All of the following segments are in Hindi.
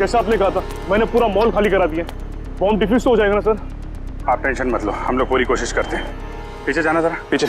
जैसा आपने कहा था मैंने पूरा मॉल खाली करा दिया। बॉम्ब डिफ्यूज तो हो जाएगा ना सर? आप टेंशन मत लो, हम लोग पूरी कोशिश करते हैं। पीछे जाना जरा, पीछे।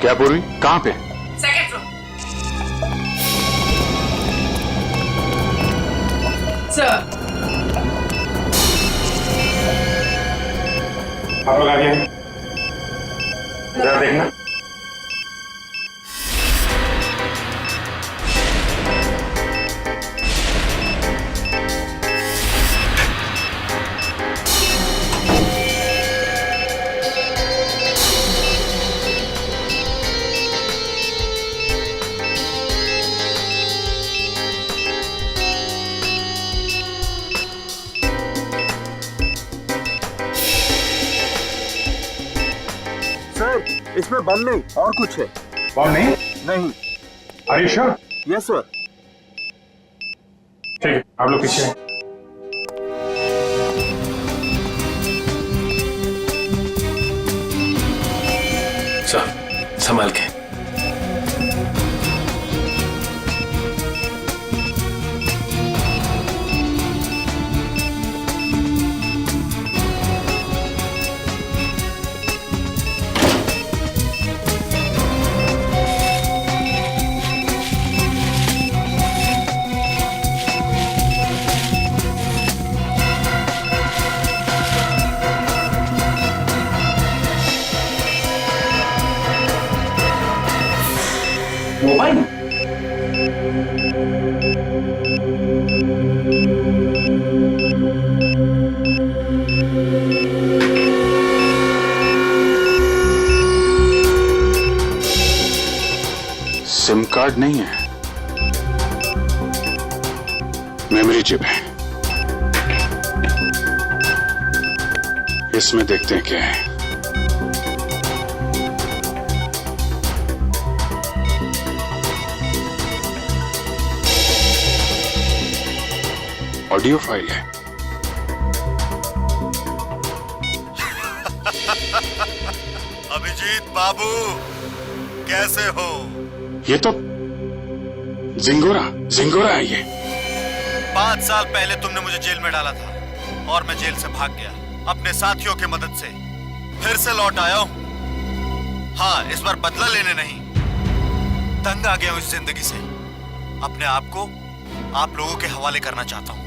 क्या पूर्वी, कहां पे? Second floor. सर आप लोग आगे हैं, जरा देखना। इसमें बम नहीं और कुछ है। बम नहीं? नहीं। Are you sure? Yes sir. ठीक है, आप लोग पीछे हैं। सर संभाल के। मोबाइल सिम कार्ड नहीं है, मेमोरी चिप है। इसमें देखते हैं क्या है। ऑडियो फाइल है। अभिजीत बाबू कैसे हो? ये तो जिंगोरा है ये। 5 साल पहले तुमने मुझे जेल में डाला था और मैं जेल से भाग गया अपने साथियों की मदद से। फिर से लौट आया हूं। हाँ, इस बार बदला लेने नहीं, तंग आ गया हूं इस जिंदगी से। अपने आप को आप लोगों के हवाले करना चाहता हूं।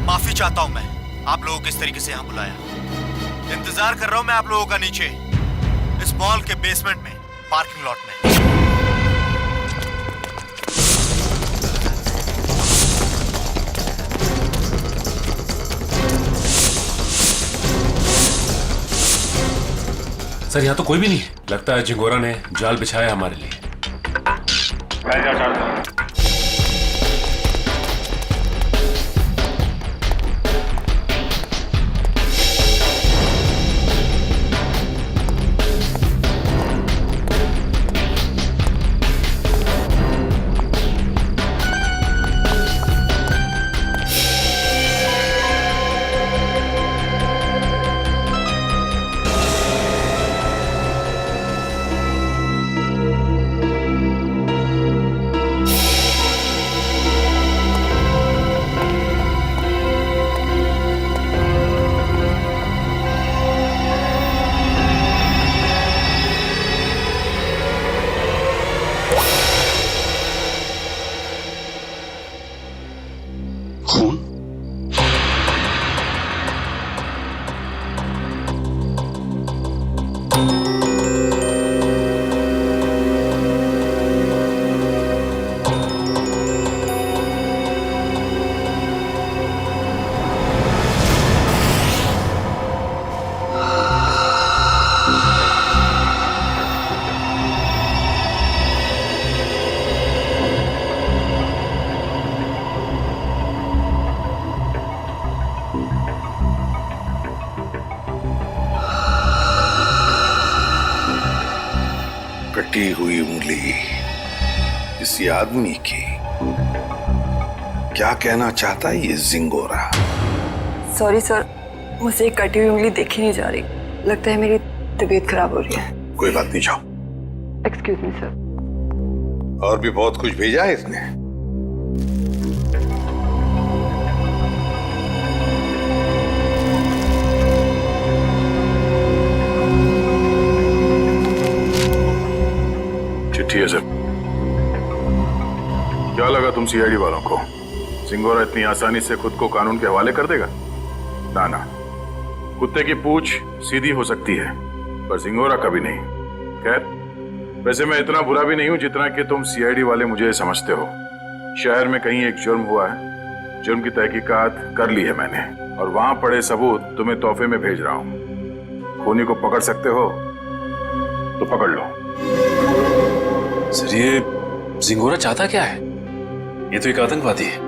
माफी चाहता हूं मैं आप लोगों को इस तरीके से यहां बुलाया। इंतजार कर रहा हूं मैं आप लोगों का नीचे इस मॉल के बेसमेंट में, पार्किंग लॉट में। सर यहाँ तो कोई भी नहीं है। लगता है जिंगोरा ने जाल बिछाया हमारे लिए। किसी आदमी की। क्या कहना चाहता है ये जिंगोरा? सॉरी सर, मुझे एक कटी हुई उंगली देखी नहीं जा रही। लगता है मेरी तबीयत खराब हो रही है। कोई बात नहीं, जाओ। Excuse me sir. और भी बहुत कुछ भेजा है इसने। चिट्ठी है सर। क्या लगा तुम सीआईडी वालों को जिंगोरा इतनी आसानी से खुद को कानून के हवाले कर देगा? ना ना, कुत्ते की पूंछ सीधी हो सकती है पर जिंगोरा कभी नहीं। खैर, वैसे मैं इतना बुरा भी नहीं हूं जितना कि तुम सीआईडी वाले मुझे समझते हो। शहर में कहीं एक जुर्म हुआ है, जुर्म की तहकीकात कर ली है मैंने और वहां पड़े सबूत तुम्हें तोहफे में भेज रहा हूं। खूनी को पकड़ सकते हो तो पकड़ लो। सर, ये जिंगोरा चाहता क्या है? ये तो एक आतंकवादी है,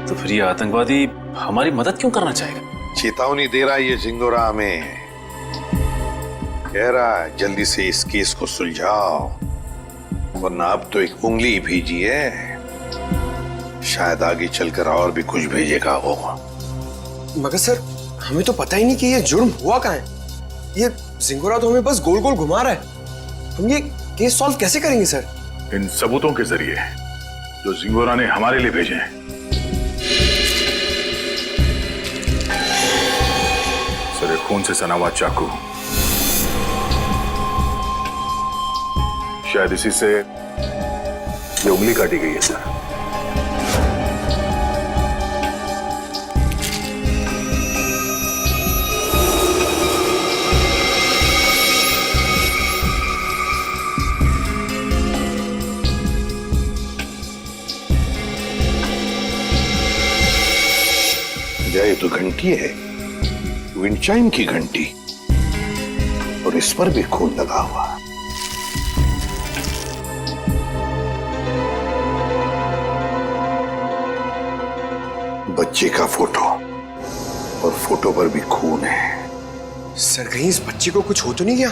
तो फिर ये आतंकवादी हमारी मदद क्यों करना चाहेगा? चेतावनी दे रहा है ये जिंगोरा हमें। कह रहा है जल्दी से इस केस को सुलझाओ, वरना अब तो एक उंगली ही भेजी है, शायद आगे चलकर और भी कुछ भेजेगा वो। मगर सर, हमें तो पता ही नहीं कि ये जुर्म हुआ कहाँ है। ये जिंगोरा तो हमें बस गोल गोल घुमा रहा है। हम ये केस सॉल्व कैसे करेंगे सर? इन सबूतों के जरिए जो जिंगोरा ने हमारे लिए भेजे हैं। सर, एक खून से सना हुआ चाकू, शायद इसी से ये उंगली काटी गई है सर। ये तो घंटी है, विंड चाइम की घंटी, और इस पर भी खून लगा हुआ। बच्चे का फोटो, और फोटो पर भी खून है। सर, कहीं इस बच्चे को कुछ हो तो नहीं गया?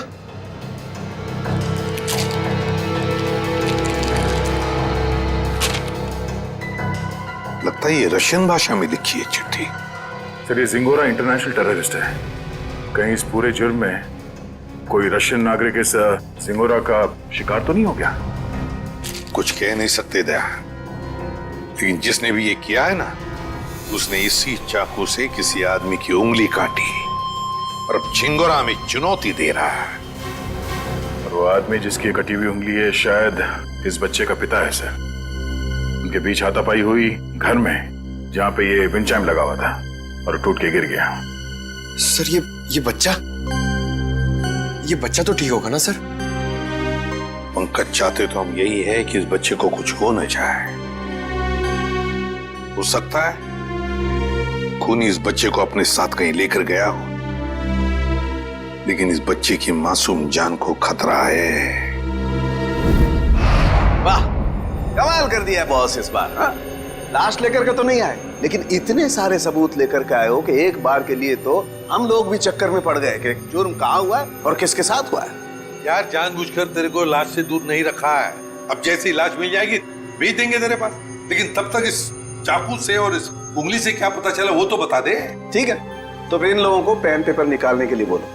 लगता है ये रशियन भाषा में लिखी है चिट्ठी। सर, ये जिंगोरा इंटरनेशनल टेररिस्ट है। कहीं इस पूरे जुर्म में कोई रशियन नागरिक इस जिंगोरा का शिकार तो नहीं हो गया? कुछ कह नहीं सकते दया, लेकिन जिसने भी ये किया है ना, उसने इसी चाकू से किसी आदमी की उंगली काटी, और अब जिंगोरा में चुनौती दे रहा है। और वो आदमी जिसकी कटी हुई उंगली है शायद इस बच्चे का पिता है सर। उनके बीच हाथापाई हुई घर में, जहां पे ये विंड चाइम लगा हुआ था, और टूट के गिर गया। सर, ये बच्चा तो ठीक होगा ना सर? पंकज, चाहते तो हम यही है कि इस बच्चे को कुछ हो न जाए। हो सकता है खूनी इस बच्चे को अपने साथ कहीं लेकर गया हो, लेकिन इस बच्चे की मासूम जान को खतरा है। वाह, कमाल कर दिया है बॉस इस बार। हाँ? लाश लेकर के तो नहीं आए, लेकिन इतने सारे सबूत लेकर के आए हो कि एक बार के लिए तो हम लोग भी चक्कर में पड़ गए कि जुर्म कहाँ हुआ है और किसके साथ हुआ है। यार, जानबूझकर तेरे को लाश से दूर नहीं रखा है। अब जैसी लाश मिल जाएगी भेज देंगे तेरे पास, लेकिन तब तक इस चाकू से और इस उंगली से क्या पता चला वो तो बता दे। ठीक है, तो फिर इन लोगों को पेन पेपर निकालने के लिए बोलो,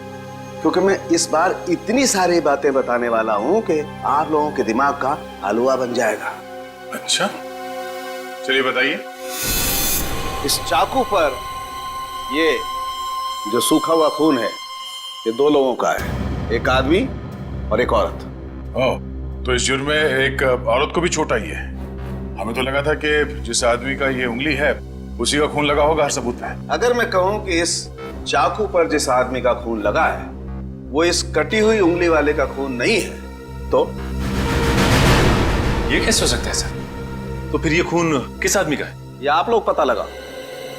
क्योंकि मैं इस बार इतनी सारी बातें बताने वाला हूँ कि आप लोगों के दिमाग का हलवा बन जाएगा। अच्छा, चलिए बताइए। इस चाकू पर ये जो सूखा हुआ खून है, ये दो लोगों का है, एक आदमी और एक औरत। ओह, तो इस जुर्म में एक औरत को भी चोट आई है। हमें तो लगा था कि जिस आदमी का ये उंगली है उसी का खून लगा होगा हर सबूत में। अगर मैं कहूं कि इस चाकू पर जिस आदमी का खून लगा है वो इस कटी हुई उंगली वाले का खून नहीं है, तो ये कैसे हो सकता है सर? तो फिर ये खून किस आदमी का है? ये आप लोग पता लगा।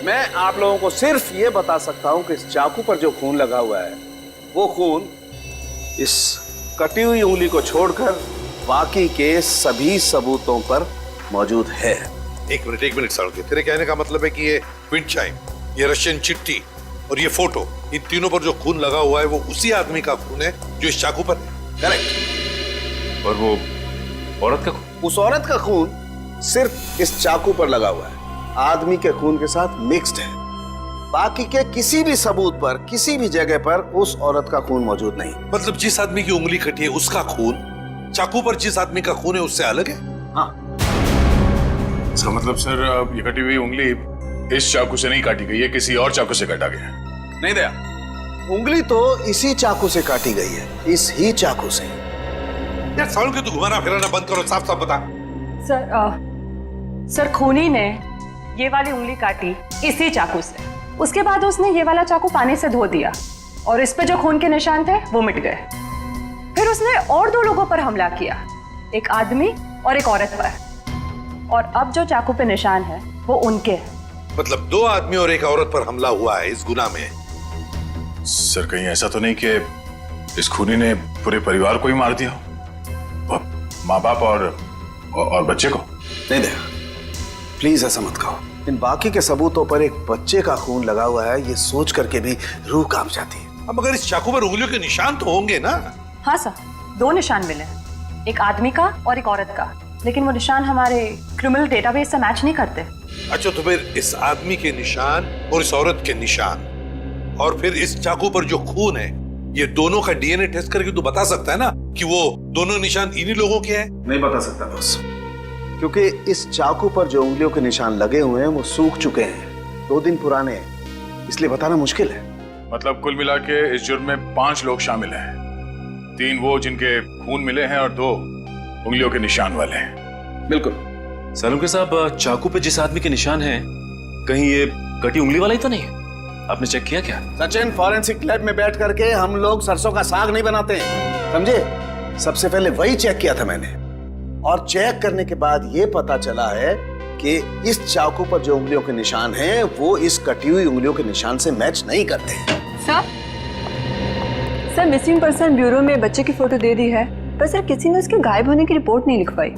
मैं आप लोगों को सिर्फ ये बता सकता हूं कि इस चाकू पर जो खून लगा हुआ है वो खून इस कटी हुई उंगली को छोड़कर बाकी के सभी सबूतों पर मौजूद है। एक मिनट साड़के, तेरे कहने का मतलब है कि ये विंड चाइम, ये रशियन चिट्ठी और ये फोटो, इन तीनों पर जो खून लगा हुआ है वो उसी आदमी का खून है जो इस चाकू पर है। करेक्ट। और वो औरत का खून? उस औरत का खून सिर्फ इस चाकू पर लगा हुआ है, आदमी के खून के साथ मिक्स्ड है। बाकी के किसी भी सबूत पर, किसी भी जगह पर उस औरत का खून मौजूद नहीं। मतलब जिस आदमी की उंगली कटी है उसका खून चाकू पर जिस आदमी का खून है उससे अलग है? हाँ, इसका मतलब सर ये कटी हुई उंगली इस चाकू से नहीं काटी गई है, किसी और चाकू से काटा गया है। नहीं दया, उंगली तो इसी चाकू से काटी गई है, इस ही चाकू से। यार साउंड के तू घुमाना फिराना बंद करो, साफ साफ बता। सर खूनी ने ये वाली उंगली काटी इसी चाकू से। उसके बाद उसने ये वाला चाकू पानी से धो दिया और इस पे जो खून के निशान थे वो मिट गए। फिर उसने और 2 लोगों पर हमला किया, एक आदमी और एक औरत पर। और अब जो चाकू पे निशान है वो उनके हैं। मतलब 2 आदमी और एक औरत पर हमला हुआ है इस गुनाह में। सर कहीं ऐसा तो नहीं कि इस खूनी ने पूरे परिवार को ही मार दिया, माँ बाप और बच्चे को? नहीं दे, प्लीज ऐसा मत कहो। इन बाकी के सबूतों पर एक बच्चे का खून लगा हुआ है, ये सोच करके भी रूह कांप जाती है। अब मगर इस चाकू पर उंगलियों के निशान तो होंगे ना? हाँ सर, 2 निशान मिले, एक आदमी का और एक औरत का, लेकिन वो निशान हमारे क्रिमिनल डेटाबेस से मैच नहीं करते। अच्छा, तो फिर इस आदमी के निशान और इस औरत के निशान और फिर इस चाकू पर जो खून है, ये दोनों का डीएनए टेस्ट करके तू बता सकता है ना कि वो दोनों निशान इन्हीं लोगों के हैं? नहीं बता सकता बॉस, क्योंकि इस चाकू पर जो उंगलियों के निशान लगे हुए हैं वो सूख चुके हैं, 2 दिन पुराने हैं, इसलिए बताना मुश्किल है। मतलब कुल मिला के इस जुर्म में 5 लोग शामिल हैं, 3 वो जिनके खून मिले हैं और 2 उंगलियों के निशान वाले हैं। बिल्कुल। सालुंके साहब, चाकू पे जिस आदमी के निशान हैं, कहीं ये कटी उंगली वाला ही तो नहीं है? आपने चेक किया क्या? सचिन, फॉरेंसिक लैब में बैठ करके हम लोग सरसों का साग नहीं बनाते हैं, समझे? सबसे पहले वही चेक किया था मैंने, और चेक करने के बाद ये पता चला है कि इस चाकू पर जो उंगलियों के निशान हैं वो इस कटी हुई उंगलियों के निशान से मैच नहीं करते। सर मिसिंग पर्सन ब्यूरो में बच्चे की फोटो दे दी है, पर सर किसी ने उसके गायब होने की रिपोर्ट नहीं लिखवाई।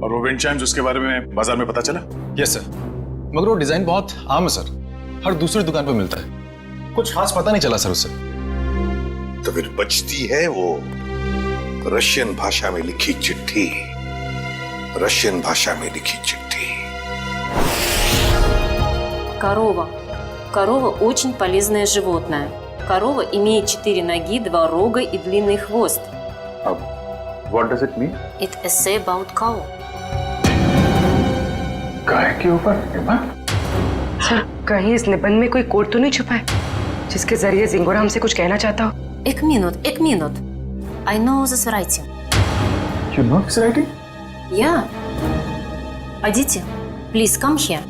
और वो विंड चाइम्स उसके बारे में बाजार में पता चला? यस सर, मगर वो डिजाइन बहुत आम है सर, हर दूसरी दुकान पर मिलता है, कुछ खास पता नहीं चला सर उससे। तो फिर बचती है वो रशियन भाषा में लिखी चिट्ठी, रशियन भाषा में लिखी चिट्ठी। Корова очень полезное животное. Корова имеет 4 ноги, 2 рога и длинный хвост. What does it mean? It essay about cow. गाय के ऊपर निबंध? सर कहीं इस निबंध में कोई कोड तो नहीं छुपा है जिसके जरिए जिंगोरा हमसे कुछ कहना चाहता हो? एक minute. I know this writing. You know this writing? Yeah. Aditi, please come here.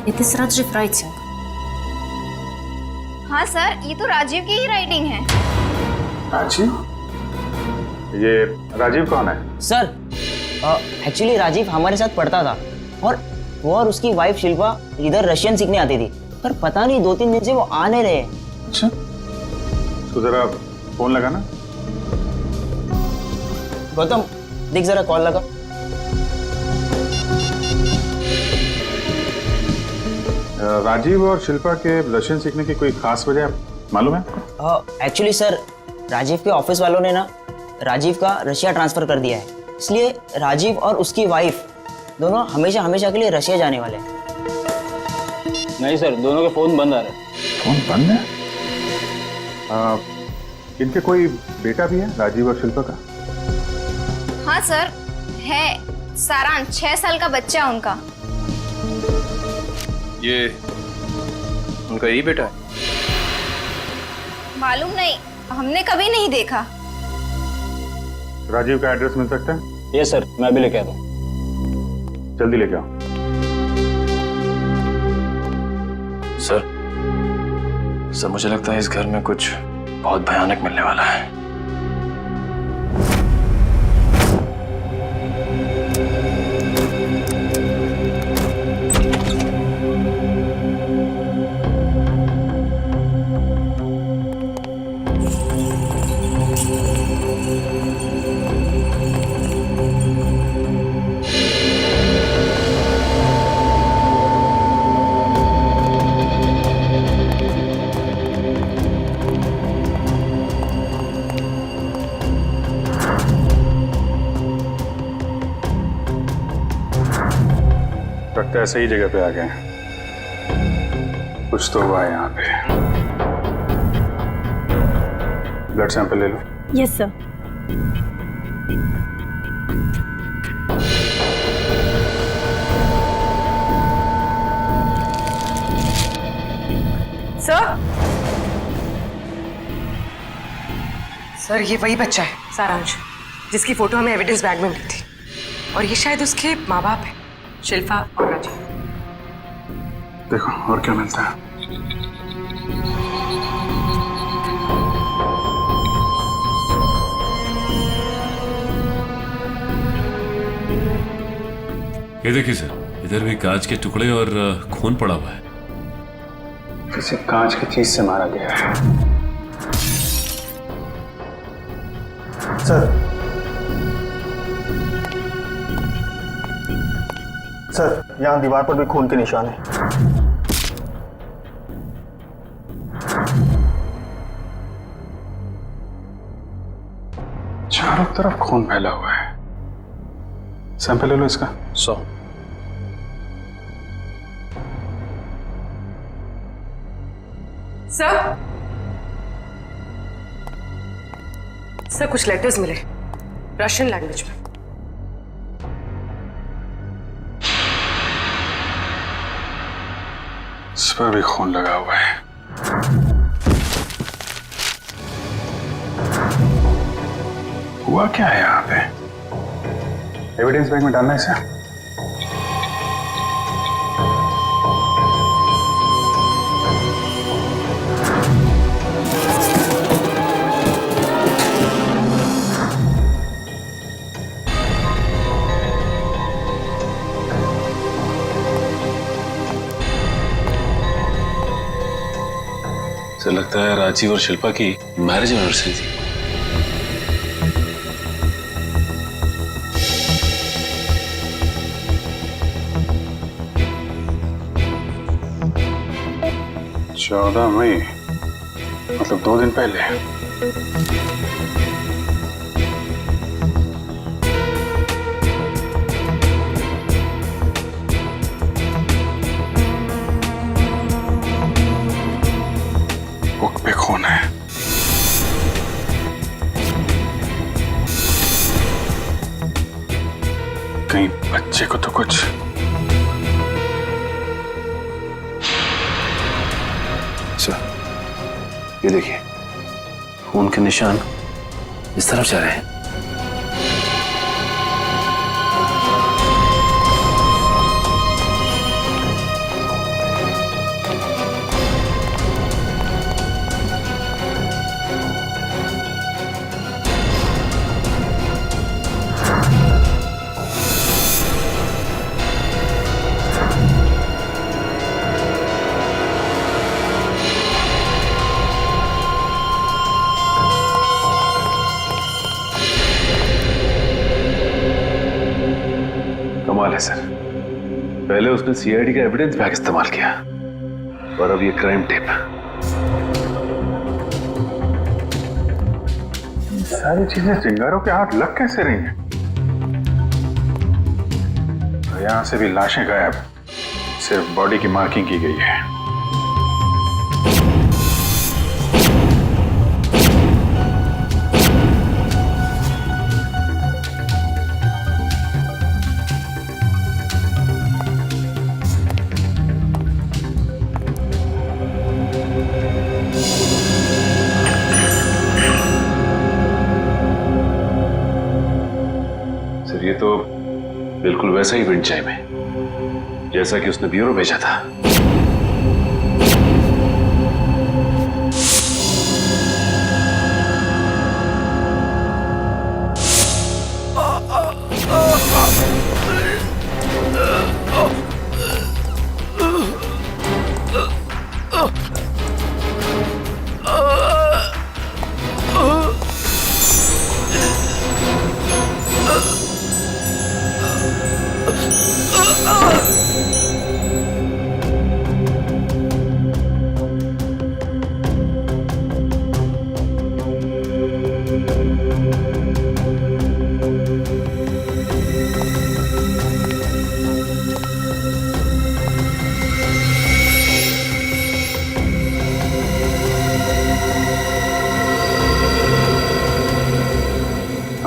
It is Rajiv writing. हाँ सर, ये तो राजीव की ही राइटिंग है। राजीव? ये राजीव कौन है? सर एक्चुअली राजीव हमारे साथ पढ़ता था और वो और उसकी वाइफ शिल्पा इधर रशियन सीखने आती थी, पर पता नहीं 2-3 दिन से वो आ नहीं रहे। अच्छा, तो जरा फोन लगा ना। गौतम देख जरा, कॉल लगा। राजीव और शिल्पा के रशियन सीखने की कोई खास वजह मालूम है आपको? एक्चुअली सर, राजीव के ऑफिस वालों ने ना राजीव का रशिया ट्रांसफर कर दिया है, इसलिए राजीव और उसकी वाइफ दोनों हमेशा के लिए रशिया जाने वाले हैं। नहीं सर, दोनों के फोन बंद आ रहे हैं। फोन बंद है? इनके कोई बेटा भी है, राजीव और शिल्पा का? हाँ सर है, सारांश 6 साल का बच्चा उनका। ये उनका यही बेटा है? मालूम नहीं, हमने कभी नहीं देखा। राजीव का एड्रेस मिल सकता है? ये सर, मैं अभी लेके आता हूँ। जल्दी लेके आओ। सर मुझे लगता है इस घर में कुछ बहुत भयानक मिलने वाला है। लगता है सही जगह पे आ गए। कुछ तो हुआ है यहाँ पे। ब्लड सैंपल ले लो। Yes sir. सर ये वही बच्चा है सारांश, जिसकी फोटो हमें एविडेंस बैग में मिली थी, और ये शायद उसके माँ बाप है, शिल्पा और राजीव। देखो और क्या मिलता है। ये देखिए सर, इधर भी कांच के टुकड़े और खून पड़ा हुआ है। किसी कांच की चीज से मारा गया है। सर यहाँ दीवार पर भी खून के निशान है। चारों तरफ खून फैला हुआ है। सैंपल ले लो इसका। 100। सर कुछ लेटर्स मिले रशियन लैंग्वेज में। इस पर भी खून लगा हुआ है। हुआ क्या है यहाँ पे? एविडेंस बैग में डालना है इसे। ऐसा लगता है राजीव और शिल्पा की मैरिज एनिवर्सरी थी। चौदह मई मतलब 2 दिन पहले। बुक पे खून है। कहीं बच्चे को तो कुछ। सर ये देखिए, खून के निशान इस तरफ जा रहे हैं। कमाल है सर, पहले उसने सीआईडी का एविडेंस बैग इस्तेमाल किया और अब ये क्राइम टेप। सारी चीजें चिंगारों के हाथ लग कैसे रही हैं? तो यहां से भी लाशें गायब, सिर्फ बॉडी की मार्किंग की गई है। ये तो बिल्कुल वैसा ही विंड चाइम है जैसा कि उसने ब्यूरो भेजा था।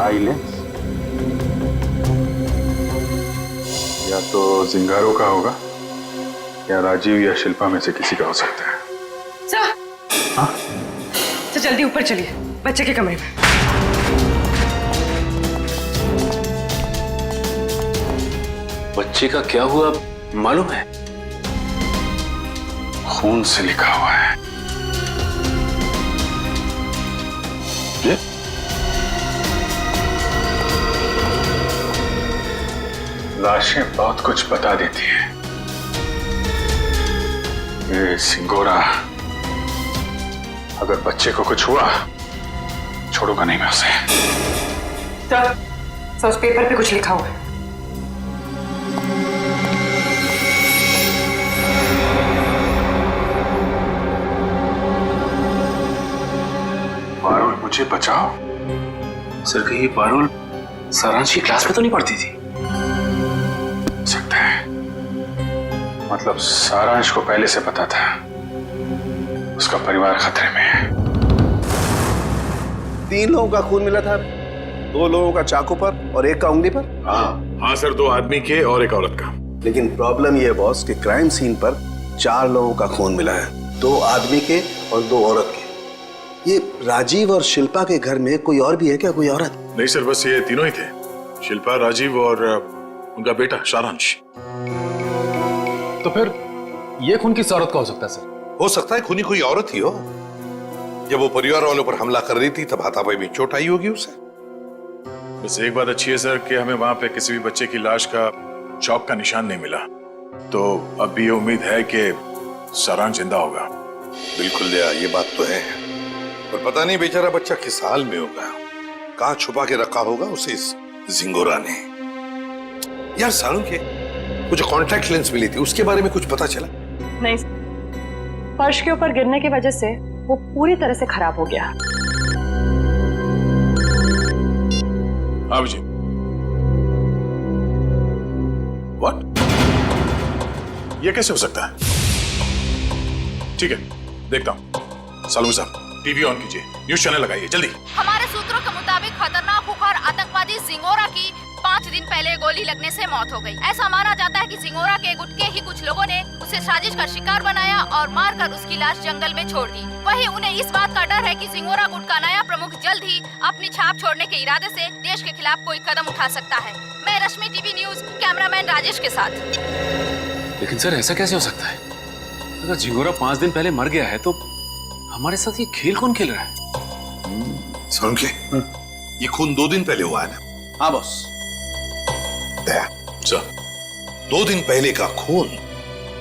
साइलेंस या तो जिंगारो का होगा या राजीव या शिल्पा में से किसी का हो सकता है। सर, हाँ? तो जल्दी ऊपर चलिए, बच्चे के कमरे में। बच्चे का क्या हुआ मालूम है? खून से लिखा हुआ है। ये? लाशें बहुत कुछ बता देती हैं। ये सिंगोरा अगर बच्चे को कुछ हुआ छोड़ूंगा नहीं मैं उसे। सर, उस पेपर पे कुछ लिखा हुआ है। पारुल मुझे बचाओ। सर कहीं पारुल सारांश की क्लास में तो नहीं पढ़ती थी? सकता है, मतलब सारांश को पहले से पता था उसका परिवार खतरे में है। 3 लोगों का खून मिला था, 2 लोगों का चाकू पर और 1 का उंगली पर। हाँ सर, 2 आदमी के और 1 औरत का। लेकिन प्रॉब्लम ये है बॉस कि क्राइम सीन पर 4 लोगों का खून मिला है, 2 आदमी के और 2 औरत के। ये राजीव और शिल्पा के घर में कोई और भी है क्या, कोई औरत? नहीं सर, बस ये तीनों ही थे, शिल्पा, राजीव और उनका बेटा सारांश। तो फिर ये खून किस औरत का हो सकता है सर? हो सकता है खूनी कोई औरत ही हो। जब वो परिवार वालों पर हमला कर रही थी तब हाथापाई में चोट आई होगी उसे। बस एक बात अच्छी है सर कि हमें वहां पे किसी भी बच्चे की लाश का चौक का निशान नहीं मिला, तो अब भी ये उम्मीद है कि सारांश जिंदा होगा। बिल्कुल दया, ये बात तो है, पर पता नहीं बेचारा बच्चा किस हाल में होगा, कहां छुपा के रखा होगा उसे इस जिंगोरा ने। यार सारुण के वो जो कॉन्टैक्ट लेंस मिली थी उसके बारे में कुछ पता चला? नहीं, फर्श के ऊपर गिरने की वजह से वो पूरी तरह से खराब हो गया। हाँ जी। व्हाट? ये कैसे हो सकता है? ठीक है, देखता हूं। सालू साहब, टीवी ऑन कीजिए, न्यूज चैनल लगाइए जल्दी। हमारे सूत्रों के मुताबिक खतरनाक खुखार आतंकवादी जिंगोरा की 5 दिन पहले गोली लगने से मौत हो गई। ऐसा माना जाता है कि जिंगोरा के गुट के ही कुछ लोगों ने उसे साजिश का शिकार बनाया और मारकर उसकी लाश जंगल में छोड़ दी। वहीं उन्हें इस बात का डर है कि जिंगोरा गुट का नया प्रमुख जल्द ही अपनी छाप छोड़ने के इरादे से देश के खिलाफ कोई कदम उठा सकता है। मैं रश्मि, टीवी न्यूज, कैमरामैन राजेश के साथ। लेकिन सर ऐसा कैसे हो सकता है? अगर जिंगोरा 5 दिन पहले मर गया है तो हमारे साथ ये खेल कौन खेल रहा है? सारुण के ये खून 2 दिन पहले हुआ है ना? हाँ बॉस। दया सर, 2 दिन पहले का खून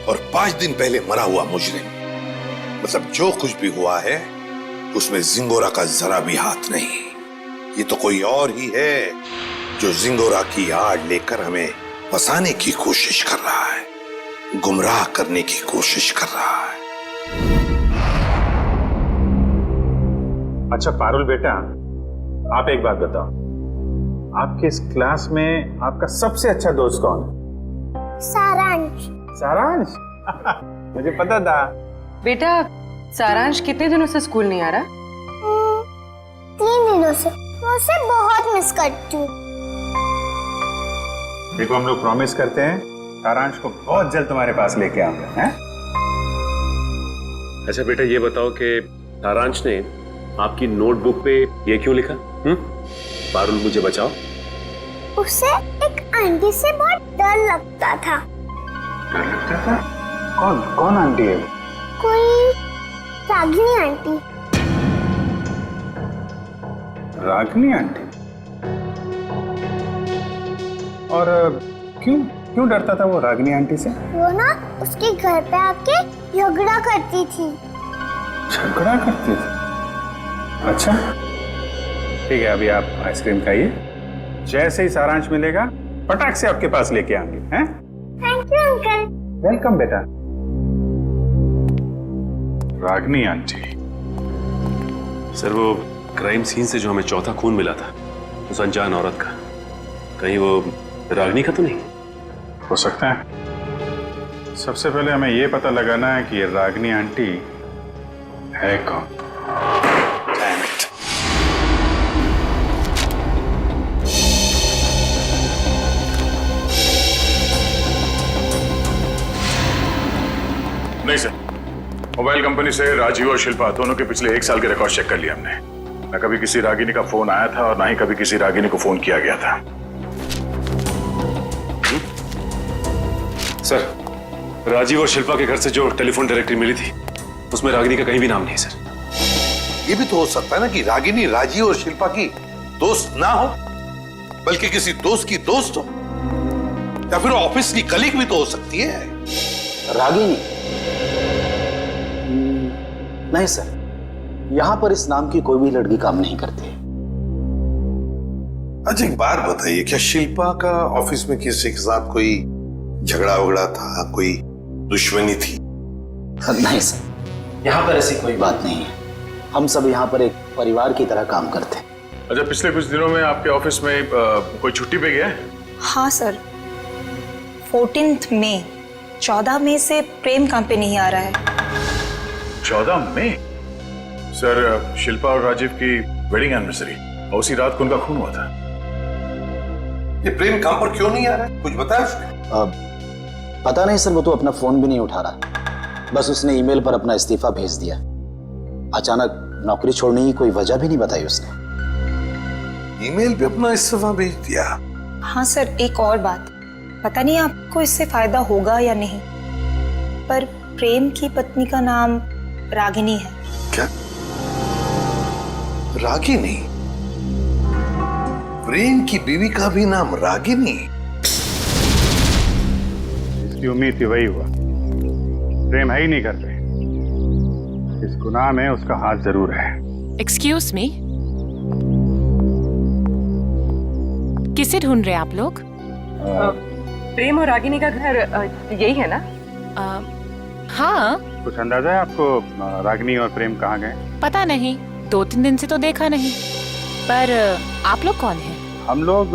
और 5 दिन पहले मरा हुआ मुजरिम, मतलब जो कुछ भी हुआ है उसमें जिंगोरा का जरा भी हाथ नहीं। ये तो कोई और ही है जो जिंगोरा की आड़ लेकर हमें फंसाने की कोशिश कर रहा है, गुमराह करने की कोशिश कर रहा है। अच्छा पारुल बेटा, आप एक बात बताओ, आपके इस क्लास में आपका सबसे अच्छा दोस्त कौन है? सारांश। सारांश? मुझे पता था। बेटा, सारांश कितने दिनों से स्कूल नहीं आ रहा? 3 दिनों से। मैं उसे बहुत मिस करती हूँ। देखो, हम लोग प्रॉमिस करते हैं सारांश को बहुत जल्द तुम्हारे पास लेके आऊंगा, हैं? अच्छा बेटा, ये बताओ कि सारांश ने आपकी नोटबुक पे ये क्यों लिखा? पारुल मुझे बचाओ। उसे एक आंटी से बहुत डर लगता था। डर लगता था? कौन आंटी है? कोई रागिनी आंटी। रागिनी आंटी? और क्यों डरता था वो रागिनी आंटी से? वो ना उसके घर पे आके झगड़ा करती थी। झगड़ा करती थी? अच्छा ठीक है, अभी आप आइसक्रीम खाइए, जैसे ही सारांश मिलेगा फटाक से आपके पास लेके आएंगे, हैं? Thank you uncle. वेलकम बेटा। रागिनी आंटी। सर वो क्राइम सीन से जो हमें चौथा खून मिला था उस अनजान औरत का, कहीं वो रागिनी का तो नहीं? हो सकता है। सबसे पहले हमें ये पता लगाना है कि ये रागिनी आंटी है कौन। मोबाइल कंपनी से राजीव और शिल्पा दोनों के पिछले 1 साल के रिकॉर्ड चेक कर लिए हमने। न कभी किसी रागिनी का फोन आया था और ना ही कभी किसी रागिनी को फोन किया गया था। सर, राजीव और शिल्पा के घर से जो टेलीफोन डायरेक्टरी मिली थी उसमें रागिनी का कहीं भी नाम नहीं है सर। ये भी तो हो सकता है ना कि रागिनी राजीव और शिल्पा की दोस्त ना हो, बल्कि किसी दोस्त की दोस्त हो, या फिर ऑफिस की कलीग भी तो हो सकती है। रागिनी? नहीं सर, यहां पर इस नाम की कोई भी लड़की काम नहीं करती। अच्छा एक बात बताइए, क्या शिल्पा का ऑफिस में किसी के साथ कोई झगड़ा वगड़ा था, कोई दुश्मनी थी? नहीं सर, यहाँ पर ऐसी कोई बात नहीं है। हम सब यहाँ पर एक परिवार की तरह काम करते हैं। अच्छा, पिछले कुछ दिनों में आपके ऑफिस में कोई छुट्टी पे गया है? हाँ सर, 14 मई 14 मई से प्रेम काम पे नहीं आ रहा है। 14 मई? सर, शिल्पा और राजीव की वेडिंग एनिवर्सरी और उसी रात को उनका खून हुआ था। ये प्रेम काम पर क्यों नहीं आ रहा है, कुछ बताया उसने? पता नहीं सर, वो तो अपना फोन भी नहीं उठा रहा। बस उसने ईमेल पर अपना इस्तीफा भेज दिया। अचानक नौकरी छोड़ने की कोई वजह भी नहीं बताई उसने। ईमेल पे अपना इस्तीफा भेज दिया? हाँ सर, एक और बात, पता नहीं आपको इससे फायदा होगा या नहीं, पर प्रेम की पत्नी का नाम रागिनी है। क्या? रागिनी? प्रेम की बीवी का भी नाम रागिनी? इसकी उम्मीद थी वही हुआ। प्रेम है ही नहीं घर पे। इस गुनाह में उसका हाथ जरूर है। एक्सक्यूज मी, किसे ढूंढ रहे हैं आप लोग? प्रेम और रागिनी का घर यही है ना? हाँ। कुछ अंदाजा है आपको रागिनी और प्रेम कहाँ गए? पता नहीं, 2-3 दिन से तो देखा नहीं। पर आप लोग कौन हैं? हम लोग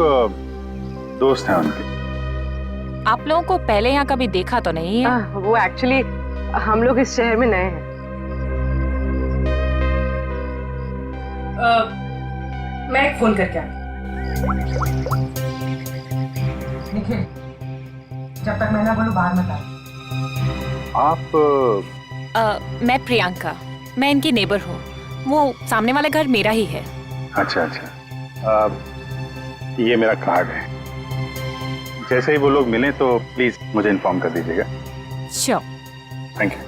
दोस्त हैं उनके। आप लोगों को पहले यहाँ कभी देखा तो नहीं है? वो एक्चुअली हम लोग इस शहर में नए हैं। मैं एक फोन करके आती। निखिल, जब तक मैं ना बोलूं बाहर मत आओ। आप? मैं प्रियंका, मैं इनकी नेबर हूँ। वो सामने वाला घर मेरा ही है। अच्छा अच्छा, ये मेरा कार्ड है। जैसे ही वो लोग मिलें तो प्लीज मुझे इन्फॉर्म कर दीजिएगा। श्योर। Thank you.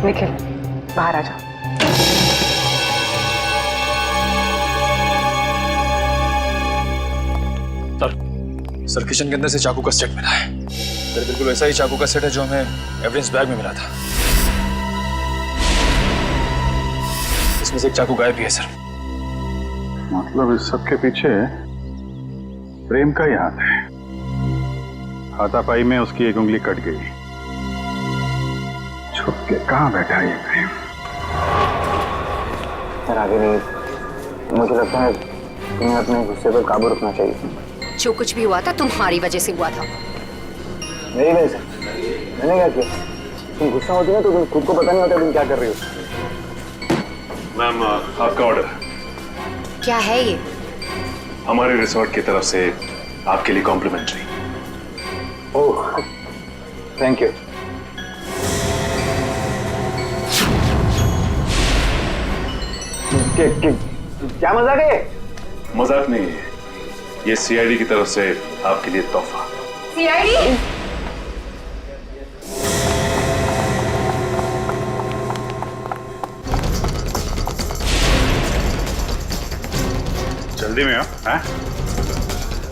निखिल, बाहर आ जाओ। सर, किचन के अंदर से चाकू का सेट मिला है। सर, बिल्कुल वैसा ही चाकू का सेट है जो हमें एविडेंस बैग में मिला था। इसमें से एक चाकू गायब भी है सर। मतलब इस सब के पीछे प्रेम का ही हाथ है। हाथापाई में उसकी एक उंगली कट गई। छुप के कहाँ बैठा है ये प्रेम? रागिनी, मुझे लगता है तुम्हें अपने गुस्से पर काबू रखना चाहिए। जो कुछ भी हुआ था तुम्हारी वजह से हुआ था। मेरी वजह से? मैंने क्या किया? तुम गुस्सा होती है तो तुम खुद को पता नहीं होता तुम क्या कर रही हो। मैम, आपका ऑर्डर। क्या है ये? हमारे रिसोर्ट की तरफ से आपके लिए कॉम्प्लीमेंट्री। Oh, thank you. क्या मजाक है? मजाक नहीं है, ये सीआईडी की तरफ से आपके लिए तोहफा। सीआईडी? जल्दी में हो?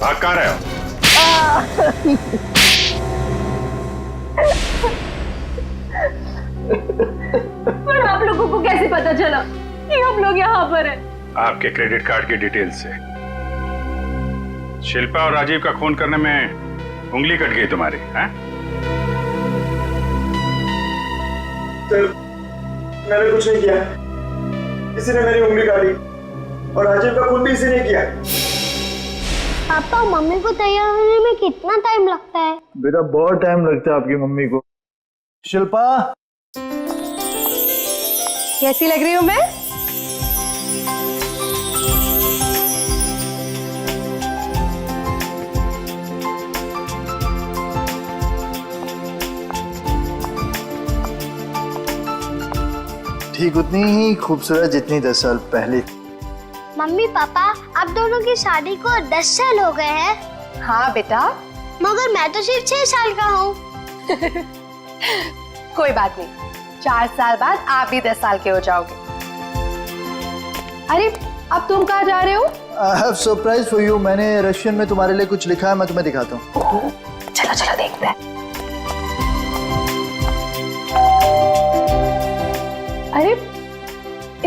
भाग कहाँ रहे हो? पर आप लोगों को कैसे पता चला कि हम लोग यहाँ पर हैं? आपके क्रेडिट कार्ड की डिटेल्स से। शिल्पा और राजीव का खून करने में उंगली कट गई तुम्हारी, हैं? सर, मैंने कुछ नहीं किया। किसी ने मेरी उंगली काटी और राजीव का खून भी इसी ने किया। पापा, मम्मी को तैयार होने में कितना टाइम लगता है? बेटा, बहुत टाइम लगता है आपकी मम्मी को। शिल्पा, कैसी लग रही हूँ मैं? ठीक उतनी ही खूबसूरत जितनी 10 साल पहले थी। मम्मी पापा आप दोनों की शादी को 10 साल हो गए हैं। हाँ बेटा। मगर मैं तो सिर्फ 6 साल का हूँ। कोई बात नहीं, 4 साल बाद आप भी 10 साल के हो जाओगे। अरे अब तुम कहाँ जा रहे हो? I have surprise for you। मैंने रशियन में तुम्हारे लिए कुछ लिखा है, मैं तुम्हें दिखाता हूँ। चलो चलो देखते हैं। अरे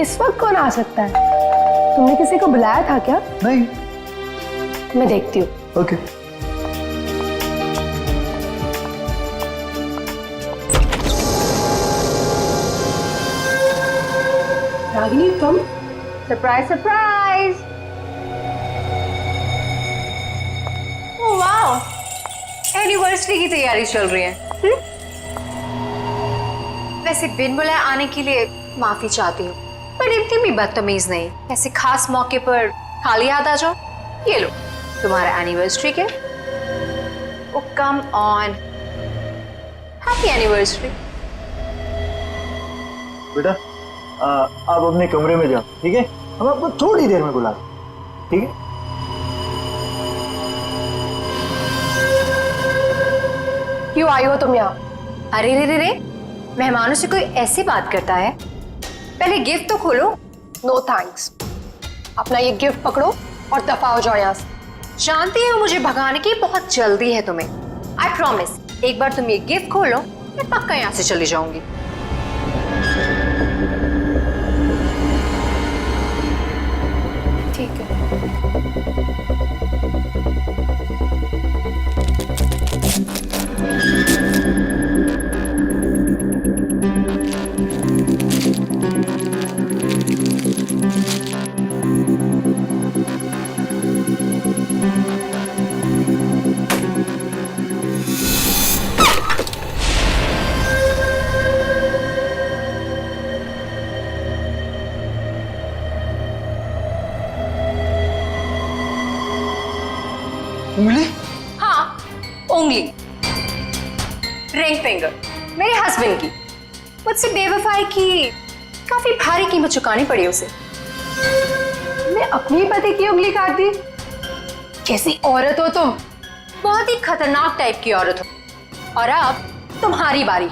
इस वक्त कौन आ सकता है? तुमने किसी को बुलाया था क्या? नहीं। मैं देखती हूँ। ओके। रागिनी तुम? Surprise surprise. Oh wow, anniversary की तैयारी चल रही है। वैसे बिन बुलाए आने के लिए माफी चाहती हूँ, पर इतनी भी बदतमीज नहीं। ऐसे खास मौके पर खाली हाथ आ जाओ। ये लो तुम्हारा एनिवर्सरी के। ओ कम ऑन, हैप्पी एनिवर्सरी। बेटा आप अपने कमरे में जाओ, ठीक है? हम आपको थोड़ी देर में बुला, ठीक है? क्यों आई हो तुम यहाँ? अरे रे रे रे, मेहमानों से कोई ऐसी बात करता है? पहले गिफ्ट तो खोलो। No thanks. अपना ये गिफ्ट पकड़ो और दफा हो जाओ यहाँ से। जानती हो मुझे भगाने की बहुत जल्दी है तुम्हें। आई प्रॉमिस, एक बार तुम ये गिफ्ट खोलो मैं पक्का यहाँ से चली जाऊंगी। ठीक है। उंगली? हाँ, उंगली। रिंग फिंगर मेरे हस्बैंड की। मुझसे बेवफाई की काफी भारी कीमत चुकानी पड़ी उसे। मैं अपनी पति की उंगली काट दी। कैसी औरत हो तुम? बहुत ही खतरनाक टाइप की औरत हो। और अब तुम्हारी बारी।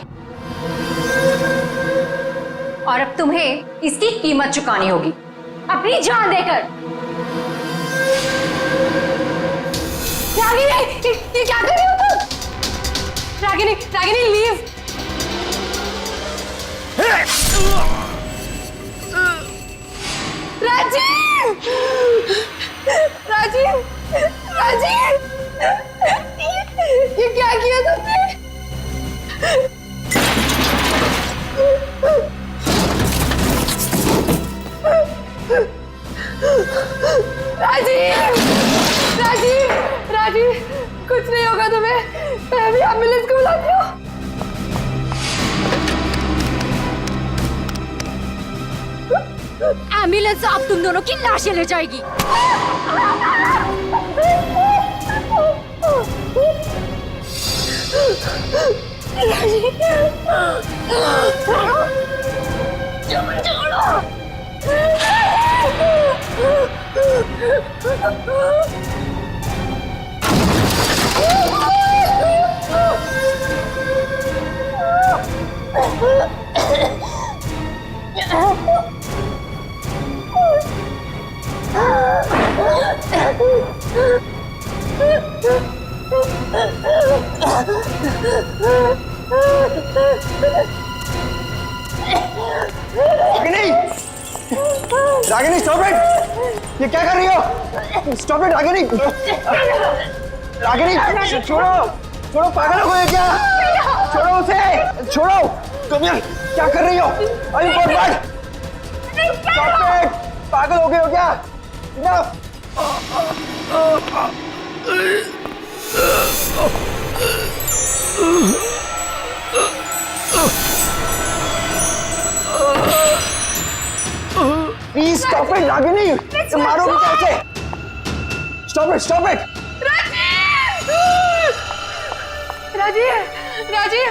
और अब तुम्हें इसकी कीमत चुकानी होगी, अपनी जान देकर। रागिनी, ये क्या कर रही हो तुम? रागिनी, रागिनी लीव। राजीव, राजीव, राजीव, ये क्या किया तुमने? राजीव, राजीव, राजीव, कुछ नहीं होगा तुम्हें। मैं अभी एम्बुलेंस को बुलाती हूँ। एम्बुलेंस अब तुम दोनों की लाशें ले जाएगी। Ragini stop it! ये क्या कर रही हो? Stop it Ragini! रागिनी छोड़ो, छोड़ो, पागल हो गए क्या? छोड़ो उसे, छोड़ो। तुम यार क्या कर रही हो? अरे बर्बाद! Stop it! पागल हो गए हो क्या? Enough! Please stop it Ragini! तुम मारोगे कैसे? Stop it, stop it! Rajiv, Rajiv,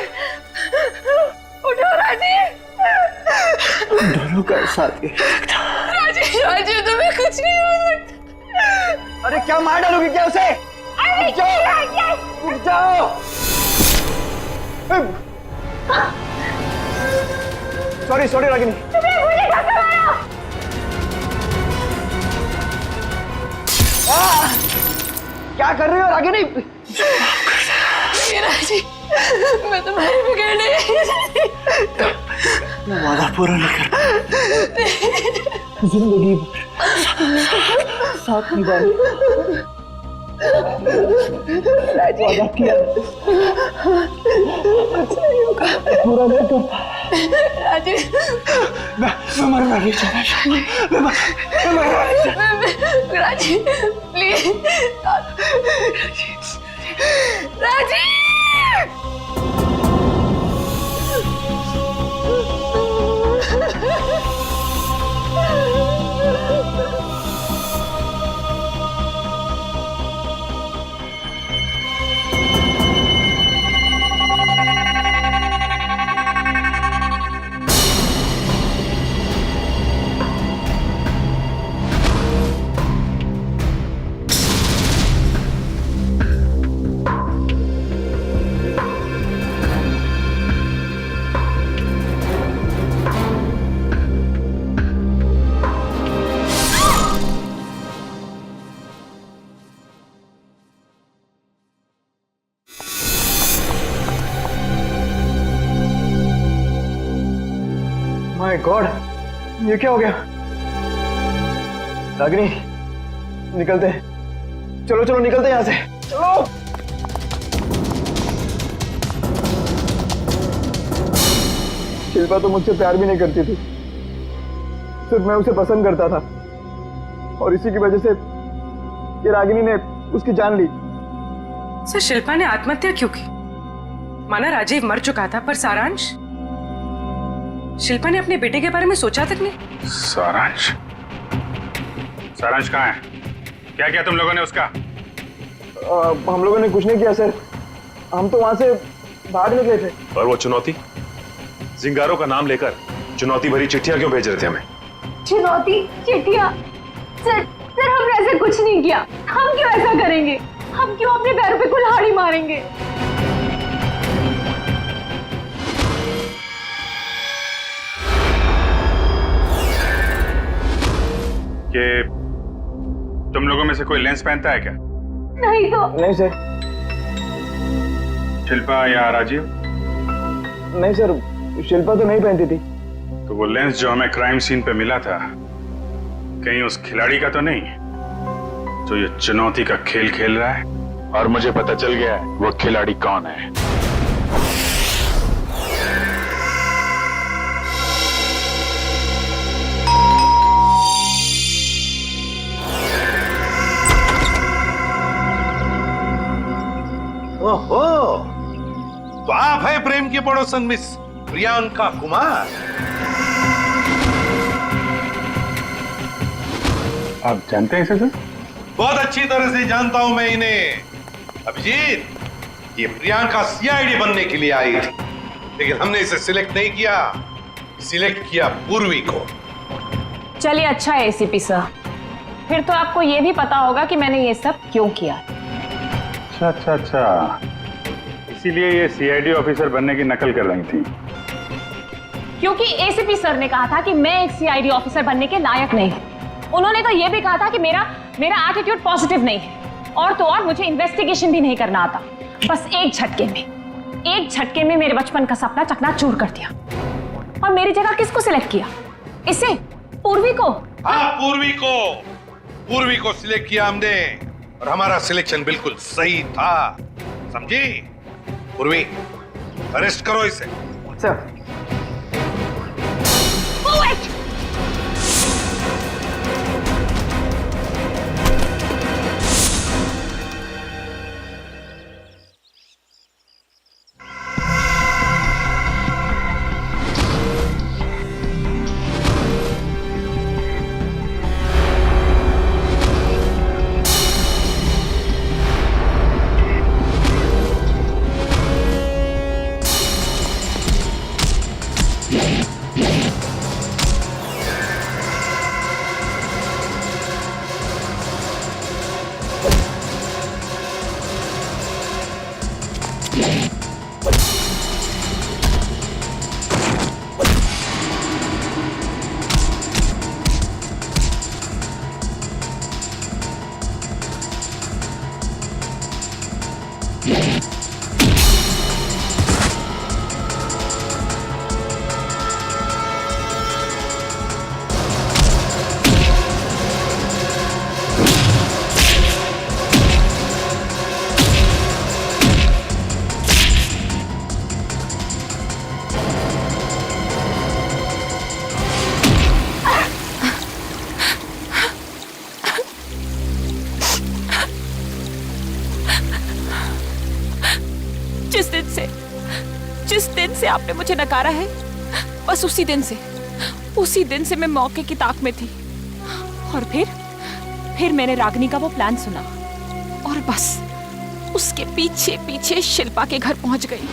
उठो राजीव। दोनों का साथ राजीव राजीव तुम्हें कुछ नहीं हो सकता। अरे क्या मार डालोगी क्या उसे? अरे रुक जाओ। Sorry sorry Ragini. तुम्हें मुझे कैसे मारा? क्या कर रही हो रागिनी? राजीव मैं तुम्हारे बगैर नहीं। वादा पूरा नहीं कर जिंदगी साथ निभाने वादा किया पूरा नहीं कर। राजीव मैं मरना नहीं चाहता। मैं मरना नहीं चाहता। Rajiv please Rajiv. My god ये क्या हो गया? रागिनी निकलते हैं। चलो चलो निकलते हैं यहाँ से। चलो शिल्पा तो मुझसे प्यार भी नहीं करती थी, सिर्फ मैं उसे पसंद करता था और इसी की वजह से ये रागिनी ने उसकी जान ली। सर शिल्पा ने आत्महत्या क्यों की? माना राजीव मर चुका था, पर सारांश? शिल्पा ने अपने बेटे के बारे में सोचा तक नहीं। सारांश? सारांश कहाँ है? क्या किया तुम लोगों ने उसका? हम लोगों ने कुछ नहीं किया सर, हम तो वहां से भाग निकले थे। और वो चुनौती, जिंगारो का नाम लेकर चुनौती भरी चिट्ठियां क्यों भेज रहे थे हमें? चुनौती चिट्ठियां? सर सर हमने ऐसा कुछ नहीं किया। हम क्यों ऐसा करेंगे? हम क्यों अपने पैरों पे कुल्हाड़ी मारेंगे? कि तुम लोगों में से कोई लेंस पहनता है क्या? नहीं तो। नहीं सर। शिल्पा या राजीव? नहीं सर, शिल्पा तो नहीं पहनती थी। तो वो लेंस जो हमें क्राइम सीन पे मिला था, कहीं उस खिलाड़ी का तो नहीं जो ये चुनौती का खेल खेल रहा है? और मुझे पता चल गया है वो खिलाड़ी कौन है। ओहो, तो आप है प्रेम की पड़ोसन मिस प्रियंका कुमार। आप जानते हैं इसे सर? बहुत अच्छी तरह से जानता हूं मैं इन्हें। अभिजीत, ये प्रियंका सीआईडी बनने के लिए आई थी, लेकिन हमने इसे सिलेक्ट नहीं किया, सिलेक्ट किया पूर्वी को। चलिए अच्छा है एसीपी सर, फिर तो आपको ये भी पता होगा कि मैंने ये सब क्यों किया। अच्छा, इसीलिए ये सीआईडी ऑफिसर बनने की नकल कर रही थी। क्योंकि एसीपी सर ने कहा था कि मैं एक सीआईडी ऑफिसर बनने के लायक नहीं हूं। उन्होंने तो ये भी कहा था कि मेरा एटीट्यूड पॉजिटिव नहीं है, और तो और मुझे इन्वेस्टिगेशन भी नहीं करना आता। बस एक झटके में मेरे बचपन का सपना चकनाचूर कर दिया। और मेरी जगह किसको सिलेक्ट किया? इसे? पूर्वी को? हाँ, पूर्वी को सिलेक्ट किया हमने, और हमारा सिलेक्शन बिल्कुल सही था, समझी? पूर्वी, अरेस्ट करो इसे। सर। से आपने मुझे नकारा है, बस उसी दिन से मैं मौके की ताक में थी। और फिर मैंने रागिनी का वो प्लान सुना और बस उसके पीछे पीछे शिल्पा के घर पहुंच गई।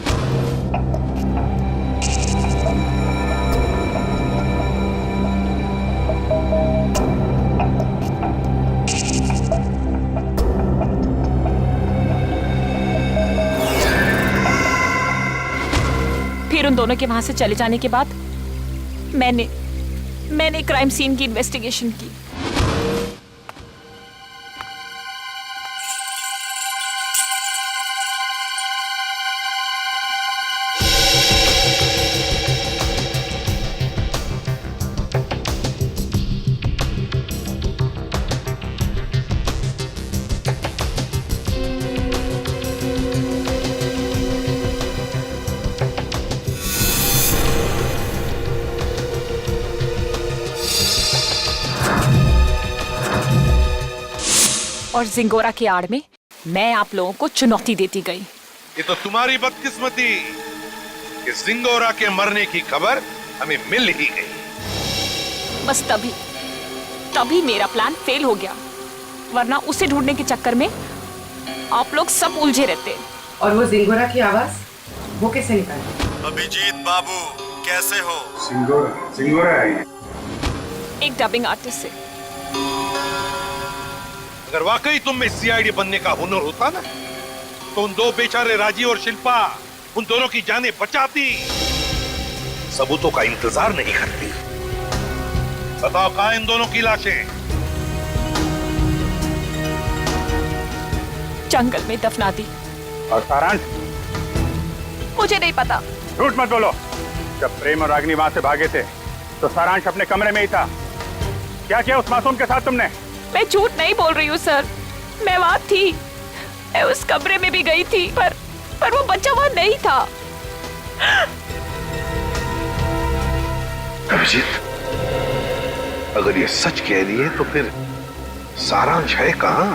फिर उन दोनों के वहां से चले जाने के बाद मैंने क्राइम सीन की इन्वेस्टिगेशन की। और जिंगोरा की आड़ में मैं आप लोगों को चुनौती देती गई। ये तो तुम्हारी बदकिस्मती कि जिंगोरा के मरने की खबर हमें मिल ही गई। बस तभी मेरा प्लान फेल हो गया, वरना उसे ढूंढने के चक्कर में आप लोग सब उलझे रहते। और वो जिंगोरा की आवाज वो कैसे निकाली? अभिजीत बाबू कैसे हो? सिंगोरा है एक डबिंग आर्टिस्ट से। अगर वाकई तुम में सीआईडी बनने का हुनर होता ना, तो उन दो बेचारे राजीव और शिल्पा उन दोनों की जानें बचाती, सबूतों का इंतजार नहीं करती। बताओ कहां इन दोनों की लाशें? जंगल में दफना दी। और सारांश? मुझे नहीं पता। झूठ मत बोलो। जब प्रेम और रागिनी वहां से भागे थे तो सारांश अपने कमरे में ही था। क्या किया उस मासूम के साथ तुमने? मैं झूठ नहीं बोल रही हूँ सर, मैं वहां थी, मैं उस कमरे में भी गई थी, पर वो बच्चा वहां नहीं था। अभिजीत, अगर ये सच कह रही है तो फिर सारांश है कहां?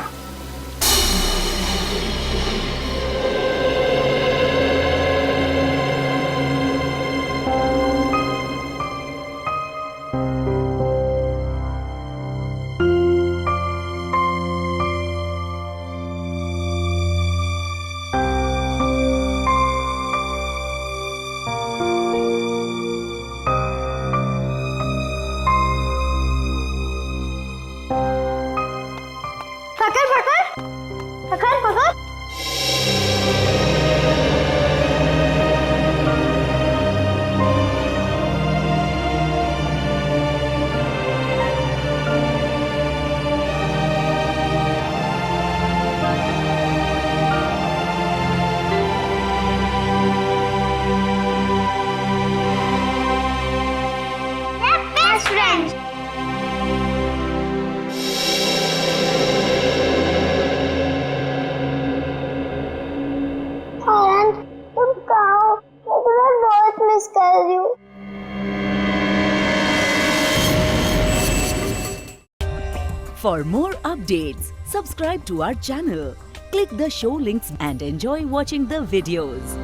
For more updates, subscribe to our channel, click the show links and enjoy watching the videos.